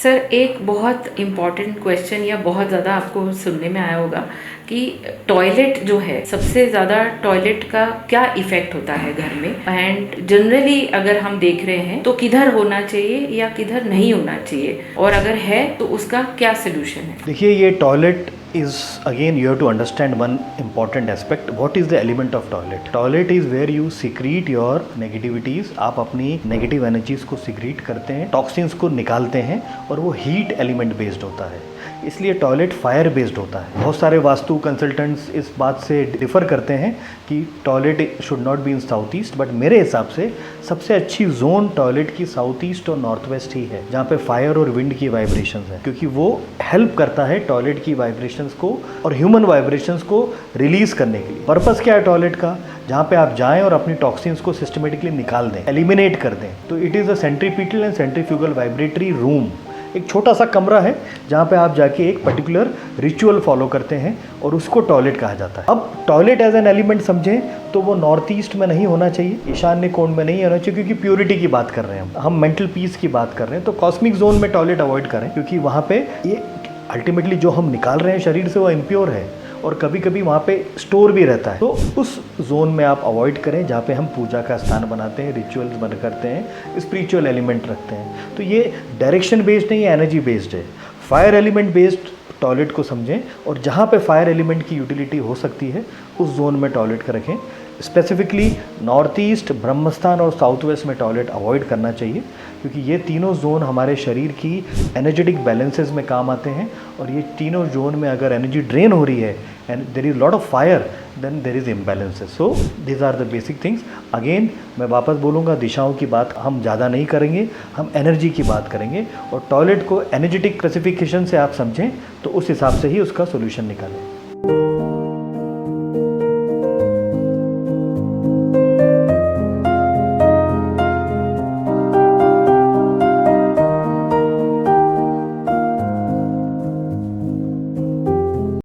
Sir एक बहुत important question या बहुत ज़्यादा आपको सुनने में आया होगा कि टॉयलेट जो है, सबसे ज़्यादा टॉयलेट का क्या इफ़ेक्ट होता है घर में, एंड जनरली अगर हम देख रहे हैं तो किधर होना चाहिए या किधर नहीं होना चाहिए, और अगर है तो उसका क्या सोल्यूशन है। देखिए, ये toilet is again you have to understand one important aspect. What is the element of toilet? Toilet is where you secrete your negativities. आप अपनी नेगेटिव एनर्जीज को सिक्रीट करते हैं, टॉक्सिन्स को निकालते हैं, और वो हीट एलिमेंट बेस्ड होता है, इसलिए टॉयलेट फायर बेस्ड होता है। बहुत सारे वास्तु कंसल्टेंट्स इस बात से डिफर करते हैं कि toilet should not be in south east, but मेरे हिसाब से सबसे अच्छी जोन टॉयलेट की साउथ ईस्ट और नॉर्थ वेस्ट ही है, जहाँ पे फायर और विंड की वाइब्रेशंस है, क्योंकि वो हेल्प करता है टॉयलेट की वाइब्रेशंस को और ह्यूमन वाइब्रेशंस को रिलीज करने के लिए। पर्पस क्या है टॉयलेट का? जहाँ पे आप जाएं और अपनी टॉक्सिन्स को सिस्टमेटिकली निकाल दें, एलिमिनेट कर दें। तो it is a centripetal and centrifugal vibratory room, एक छोटा सा कमरा है जहाँ पे आप जाके एक पर्टिकुलर रिचुअल फॉलो करते हैं, और उसको टॉयलेट कहा जाता है। अब टॉयलेट एज एन एलिमेंट समझें तो वो नॉर्थ ईस्ट में नहीं होना चाहिए, ईशान्य कोण में नहीं होना चाहिए, क्योंकि प्योरिटी की बात कर रहे हैं हम मेंटल पीस की बात कर रहे हैं। तो कॉस्मिक जोन में टॉयलेट अवॉइड करें, क्योंकि वहाँ पे ये अल्टीमेटली जो हम निकाल रहे हैं शरीर से वो इम्प्योर है, और कभी कभी वहाँ पे स्टोर भी रहता है। तो उस जोन में आप अवॉइड करें जहाँ पे हम पूजा का स्थान बनाते हैं, रिचुअल्स बन करते हैं, स्पिरिचुअल एलिमेंट रखते हैं। तो ये डायरेक्शन बेस्ड नहीं है, एनर्जी बेस्ड है। फायर एलिमेंट बेस्ड टॉयलेट को समझें, और जहाँ पे फायर एलिमेंट की यूटिलिटी हो सकती है उस जोन में टॉयलेट का रखें। स्पेसिफिकली नॉर्थ ईस्ट, ब्रह्मस्थान और साउथ वेस्ट में टॉयलेट अवॉइड करना चाहिए, क्योंकि ये तीनों जोन हमारे शरीर की एनर्जेटिक बैलेंसेस में काम आते हैं, और ये तीनों जोन में अगर एनर्जी ड्रेन हो रही है and there is lot of fire, then there is imbalances. So these are the basic things. Again मैं वापस बोलूँगा, दिशाओं की बात हम ज़्यादा नहीं करेंगे, हम एनर्जी की बात करेंगे, और टॉयलेट को एनर्जेटिक क्लासिफिकेशन से आप समझें तो उस हिसाब से ही उसका सोल्यूशन निकालें।